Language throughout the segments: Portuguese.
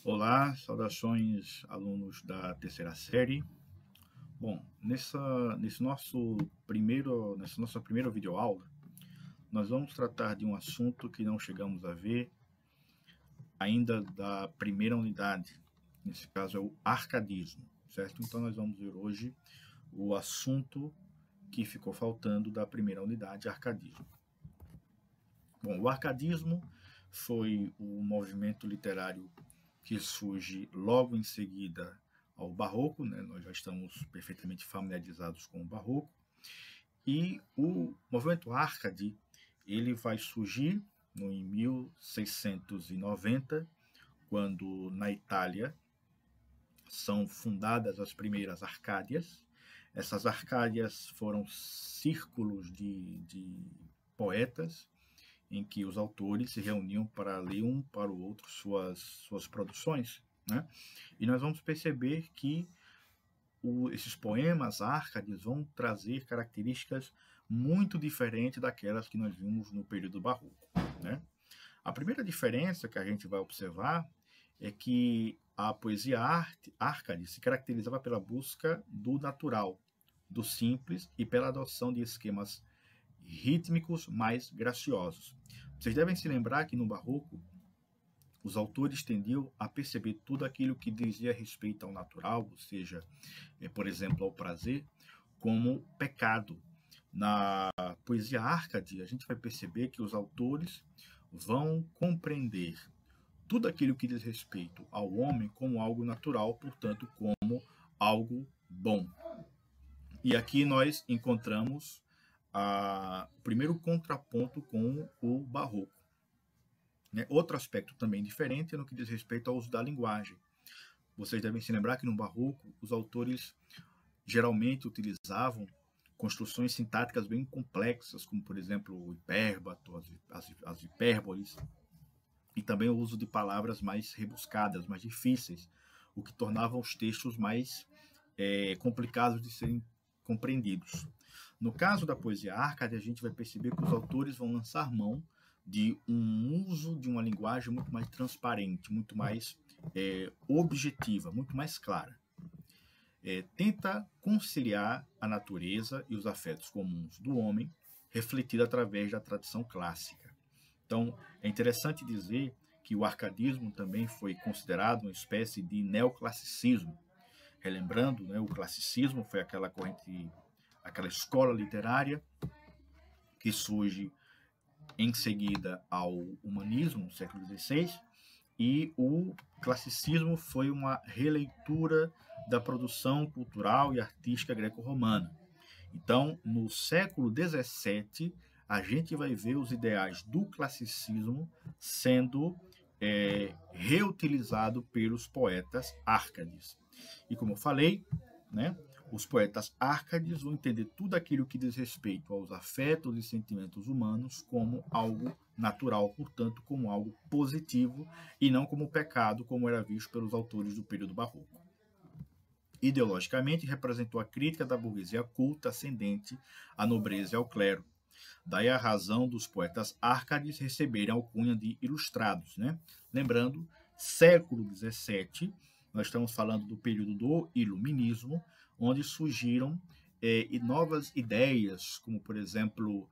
Olá, saudações alunos da terceira série. Bom, nessa nossa primeira videoaula, nós vamos tratar de um assunto que não chegamos a ver ainda da primeira unidade. Nesse caso é o arcadismo, certo? Então nós vamos ver hoje o assunto que ficou faltando da primeira unidade, arcadismo. Bom, o arcadismo foi o movimento literário que surge logo em seguida ao barroco, né? Nós já estamos perfeitamente familiarizados com o barroco, e o movimento Arcade ele vai surgir em 1690, quando na Itália são fundadas as primeiras Arcádias. Essas Arcádias foram círculos de poetas em que os autores se reuniam para ler um para o outro suas produções, né? E nós vamos perceber que esses poemas Árcades vão trazer características muito diferentes daquelas que nós vimos no período barroco, né? A primeira diferença que a gente vai observar é que a poesia Árcade se caracterizava pela busca do natural, do simples e pela adoção de esquemas rítmicos mais graciosos. Vocês devem se lembrar que no barroco os autores tendiam a perceber tudo aquilo que dizia respeito ao natural, ou seja, por exemplo, ao prazer, como pecado. Na poesia Árcade, a gente vai perceber que os autores vão compreender tudo aquilo que diz respeito ao homem como algo natural, portanto, como algo bom. E aqui nós encontramos o primeiro contraponto com o barroco. Né? Outro aspecto também diferente é no que diz respeito ao uso da linguagem. Vocês devem se lembrar que no barroco os autores geralmente utilizavam construções sintáticas bem complexas, como por exemplo o hipérbato, as hipérboles, e também o uso de palavras mais rebuscadas, mais difíceis, o que tornava os textos mais complicados de serem compreendidos. No caso da poesia Árcade, a gente vai perceber que os autores vão lançar mão de um uso de uma linguagem muito mais transparente, muito mais objetiva, muito mais clara. Tenta conciliar a natureza e os afetos comuns do homem, refletido através da tradição clássica. Então, é interessante dizer que o arcadismo também foi considerado uma espécie de neoclassicismo. Relembrando, né, o classicismo foi aquela corrente, aquela escola literária que surge em seguida ao humanismo, no século XVI, e o classicismo foi uma releitura da produção cultural e artística greco-romana. Então, no século XVII, a gente vai ver os ideais do classicismo sendo reutilizado pelos poetas Árcades. E como eu falei, né, os poetas Árcades vão entender tudo aquilo que diz respeito aos afetos e sentimentos humanos como algo natural, portanto, como algo positivo e não como pecado, como era visto pelos autores do período barroco. Ideologicamente, representou a crítica da burguesia culta ascendente à nobreza e ao clero. Daí a razão dos poetas Árcades receberem a alcunha de ilustrados, né? Lembrando, século XVII, nós estamos falando do período do iluminismo, onde surgiram novas ideias, como, por exemplo,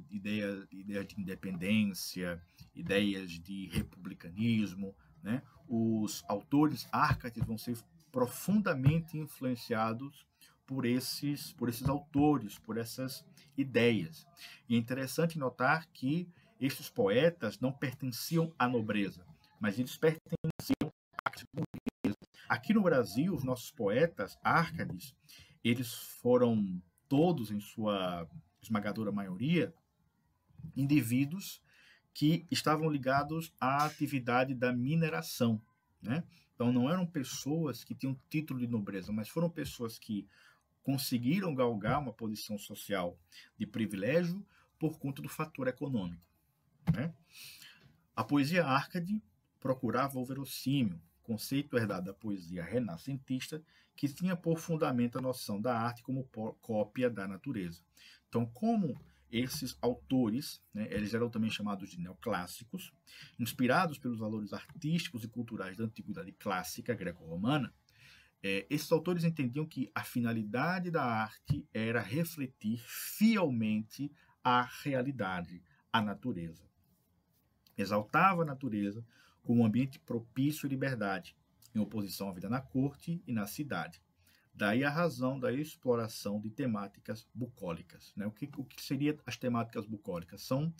ideias de independência, ideias de republicanismo, né? Os autores Árcades vão ser profundamente influenciados por esses autores, por essas ideias. E é interessante notar que esses poetas não pertenciam à nobreza, mas eles pertenciam à classe burguesa. Aqui no Brasil, os nossos poetas Árcades, eles foram todos, em sua esmagadora maioria, indivíduos que estavam ligados à atividade da mineração, né? Então não eram pessoas que tinham título de nobreza, mas foram pessoas que conseguiram galgar uma posição social de privilégio por conta do fator econômico, né? A poesia Árcade procurava o verossímil, conceito herdado da poesia renascentista, que tinha por fundamento a noção da arte como cópia da natureza. Então, como esses autores, né, eles eram também chamados de neoclássicos, inspirados pelos valores artísticos e culturais da antiguidade clássica greco-romana. Esses autores entendiam que a finalidade da arte era refletir fielmente a realidade, a natureza. Exaltava a natureza como um ambiente propício à liberdade, em oposição à vida na corte e na cidade. Daí a razão da exploração de temáticas bucólicas. Né? O que seriam as temáticas bucólicas? São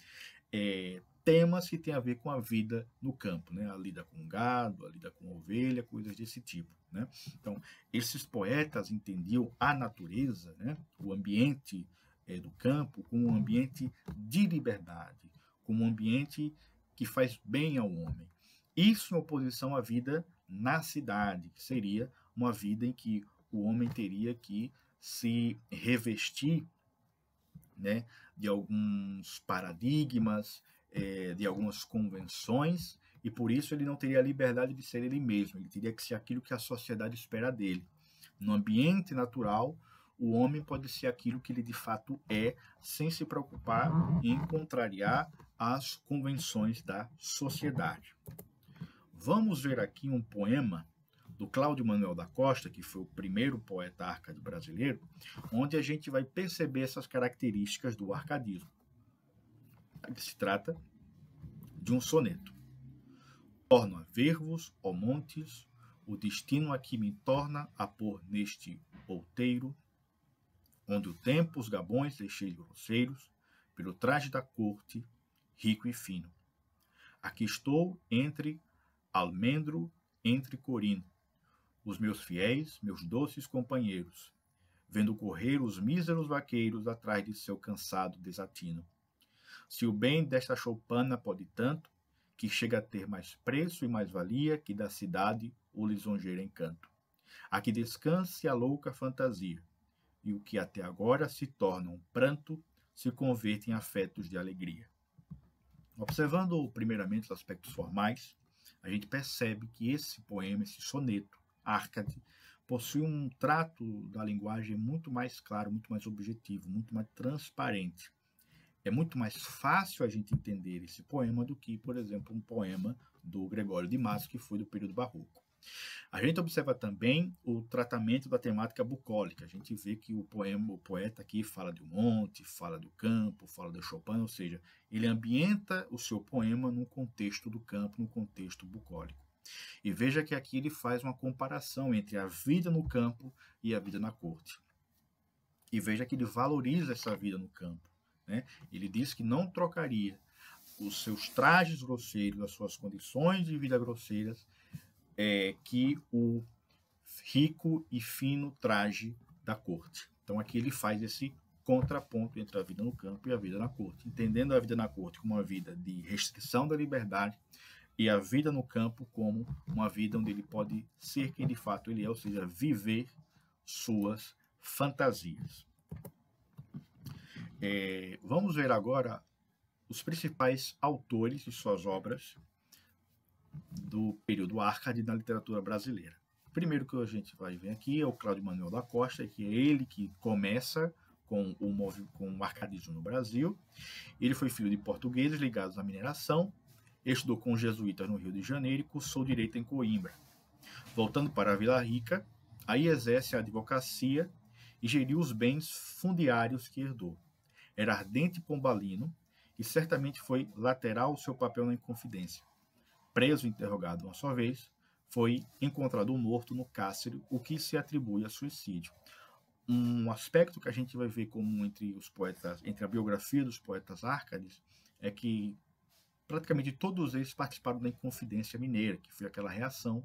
temas que têm a ver com a vida no campo, né? A lida com gado, a lida com ovelha, coisas desse tipo. Né? Então, esses poetas entendiam a natureza, né? O ambiente do campo, como um ambiente de liberdade, como um ambiente que faz bem ao homem. Isso em oposição à vida na cidade, que seria uma vida em que o homem teria que se revestir, né, de alguns paradigmas, de algumas convenções, e por isso ele não teria a liberdade de ser ele mesmo, ele teria que ser aquilo que a sociedade espera dele. No ambiente natural, o homem pode ser aquilo que ele de fato é, sem se preocupar em contrariar as convenções da sociedade. Vamos ver aqui um poema do Cláudio Manuel da Costa, que foi o primeiro poeta arcade brasileiro, onde a gente vai perceber essas características do arcadismo. Se trata de um soneto. Torno a ver-vos, ó montes, o destino aqui me torna a pôr neste outeiro, onde o tempo os gabões deixei grosseiros, pelo traje da corte, rico e fino. Aqui estou entre almendro, entre corino, os meus fiéis, meus doces companheiros, vendo correr os míseros vaqueiros atrás de seu cansado desatino. Se o bem desta choupana pode tanto, que chega a ter mais preço e mais valia que da cidade o lisonjeiro encanto. Aqui descanse a louca fantasia, e o que até agora se torna um pranto, se converte em afetos de alegria. Observando primeiramente os aspectos formais, a gente percebe que esse poema, esse soneto, Arcade, possui um trato da linguagem muito mais claro, muito mais objetivo, muito mais transparente. É muito mais fácil a gente entender esse poema do que, por exemplo, um poema do Gregório de Matos, que foi do período barroco. A gente observa também o tratamento da temática bucólica. A gente vê que o poeta aqui fala de um monte, fala do campo, fala do Chopin, ou seja, ele ambienta o seu poema no contexto do campo, no contexto bucólico. E veja que aqui ele faz uma comparação entre a vida no campo e a vida na corte. E veja que ele valoriza essa vida no campo. Né? Ele diz que não trocaria os seus trajes grosseiros, as suas condições de vida grosseiras, que o rico e fino traje da corte. Então aqui ele faz esse contraponto entre a vida no campo e a vida na corte, entendendo a vida na corte como uma vida de restrição da liberdade e a vida no campo como uma vida onde ele pode ser quem de fato ele é, ou seja, viver suas fantasias. Vamos ver agora os principais autores de suas obras do período arcade na literatura brasileira. O primeiro que a gente vai ver aqui é o Cláudio Manuel da Costa, que é ele que começa com o arcadismo no Brasil. Ele foi filho de portugueses ligados à mineração, estudou com os jesuítas no Rio de Janeiro e cursou direito em Coimbra. Voltando para a Vila Rica, aí exerce a advocacia e geriu os bens fundiários que herdou. Era ardente pombalino e certamente foi lateral ao seu papel na Inconfidência. Preso e interrogado uma só vez, foi encontrado morto no cárcere, o que se atribui a suicídio. Um aspecto que a gente vai ver comum entre os poetas, entre a biografia dos poetas arcades, é que praticamente todos eles participaram da Inconfidência Mineira, que foi aquela reação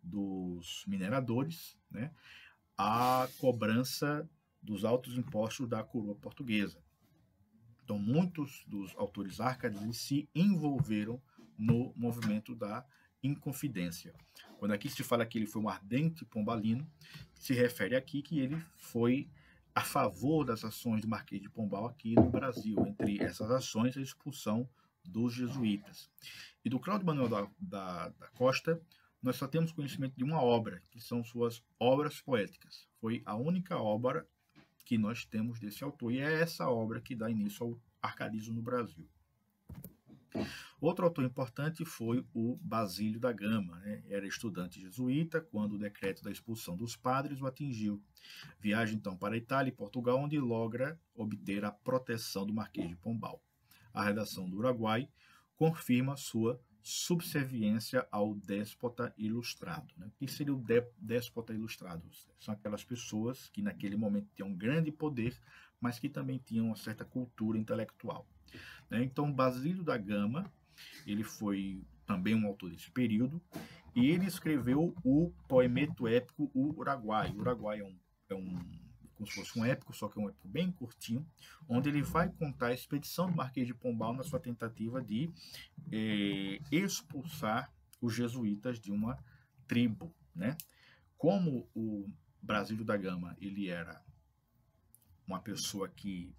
dos mineradores, né, à cobrança dos altos impostos da coroa portuguesa. Então, muitos dos autores arcades se envolveram no movimento da Inconfidência. Quando aqui se fala que ele foi um ardente pombalino, se refere aqui que ele foi a favor das ações do Marquês de Pombal aqui no Brasil. Entre essas ações, a expulsão dos jesuítas. E do Cláudio Manuel da Costa, nós só temos conhecimento de uma obra, que são suas obras poéticas. Foi a única obra que nós temos desse autor, e é essa obra que dá início arcadismo no Brasil. Outro autor importante foi o Basílio da Gama, né? Era estudante jesuíta quando o decreto da expulsão dos padres o atingiu. Viaja então para a Itália e Portugal, onde logra obter a proteção do Marquês de Pombal. A redação do Uruguai confirma sua subserviência ao déspota ilustrado. Né? O que seria o déspota ilustrado? São aquelas pessoas que naquele momento tinham um grande poder, mas que também tinham uma certa cultura intelectual. Né? Então, Basílio da Gama, ele foi também um autor desse período, e ele escreveu o poemeto épico O Uruguai. O Uruguai é como se fosse um épico, só que é um épico bem curtinho, onde ele vai contar a expedição do Marquês de Pombal na sua tentativa de expulsar os jesuítas de uma tribo, né? Como o Basílio da Gama, ele era uma pessoa que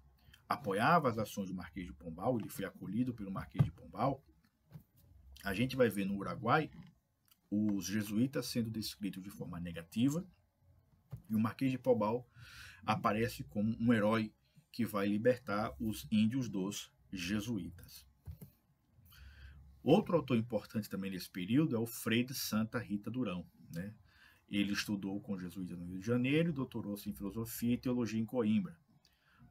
apoiava as ações do Marquês de Pombal, ele foi acolhido pelo Marquês de Pombal, a gente vai ver no Uruguai os jesuítas sendo descritos de forma negativa, e o Marquês de Pombal aparece como um herói que vai libertar os índios dos jesuítas. Outro autor importante também nesse período é o Frei de Santa Rita Durão, né? Ele estudou com jesuítas no Rio de Janeiro e doutorou-se em filosofia e teologia em Coimbra.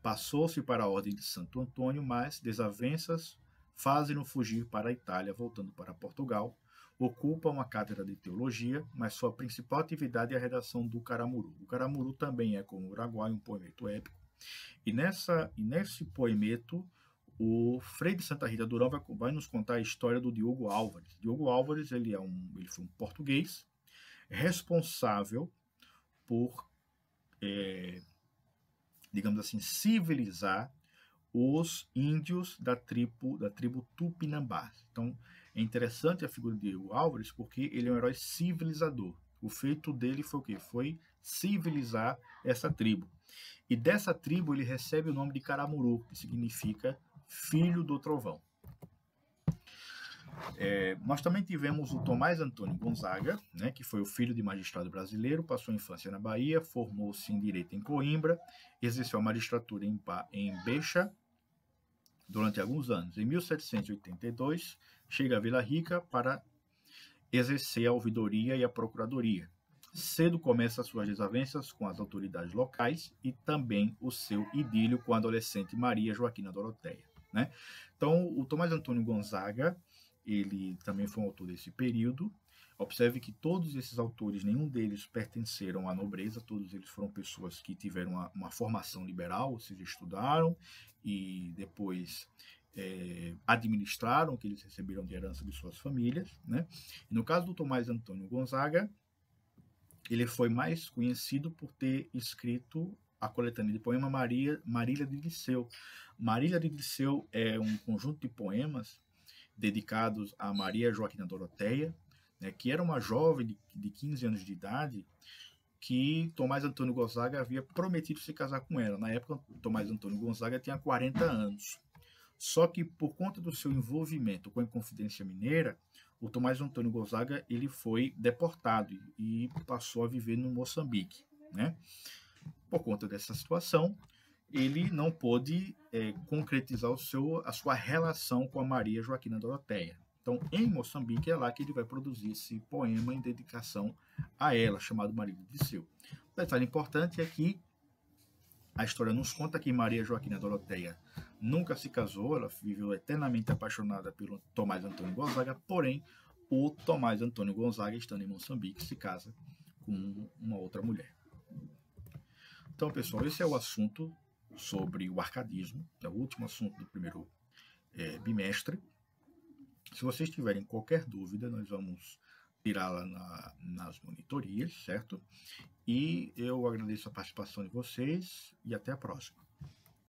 Passou-se para a ordem de Santo Antônio, mas desavenças fazem-no fugir para a Itália, voltando para Portugal. Ocupa uma cátedra de teologia, mas sua principal atividade é a redação do Caramuru. O Caramuru também é, como o Uruguai, um poemeto épico. E nesse poemeto, o Frei de Santa Rita Durão vai nos contar a história do Diogo Álvares. Diogo Álvares ele foi um português responsável por, digamos assim, civilizar os índios da tribo Tupinambá. Então, é interessante a figura de Diogo Álvares porque ele é um herói civilizador. O feito dele foi o quê? Foi civilizar essa tribo. E dessa tribo ele recebe o nome de Caramuru, que significa filho do trovão. Nós também tivemos o Tomás Antônio Gonzaga, né, que foi o filho de magistrado brasileiro, passou a infância na Bahia, formou-se em Direito em Coimbra, exerceu a magistratura em Beja durante alguns anos. Em 1782, chega a Vila Rica para exercer a ouvidoria e a procuradoria. Cedo começa suas desavenças com as autoridades locais e também o seu idílio com a adolescente Maria Joaquina Doroteia. Né? Então, o Tomás Antônio Gonzaga, ele também foi um autor desse período. Observe que todos esses autores, nenhum deles pertenceram à nobreza, todos eles foram pessoas que tiveram uma formação liberal, ou seja, estudaram e depois administraram o que eles receberam de herança de suas famílias. Né? E no caso do Tomás Antônio Gonzaga, ele foi mais conhecido por ter escrito a coletânea de poema Marília de Liceu. Marília de Liceu é um conjunto de poemas dedicados a Maria Joaquina Doroteia, né, que era uma jovem de 15 anos de idade que Tomás Antônio Gonzaga havia prometido se casar com ela. Na época, Tomás Antônio Gonzaga tinha 40 anos. Só que, por conta do seu envolvimento com a Inconfidência Mineira, o Tomás Antônio Gonzaga ele foi deportado e passou a viver no Moçambique. Né? Por conta dessa situação, ele não pôde concretizar a sua relação com a Maria Joaquina Doroteia. Então, em Moçambique, é lá que ele vai produzir esse poema em dedicação a ela, chamado Marília de Liceu. O detalhe importante é que a história nos conta que Maria Joaquina Doroteia nunca se casou, ela viveu eternamente apaixonada pelo Tomás Antônio Gonzaga, porém, o Tomás Antônio Gonzaga, estando em Moçambique, se casa com uma outra mulher. Então, pessoal, esse é o assunto sobre o arcadismo, é o último assunto do primeiro bimestre. Se vocês tiverem qualquer dúvida, nós vamos tirá-la nas monitorias, certo? E eu agradeço a participação de vocês e até a próxima.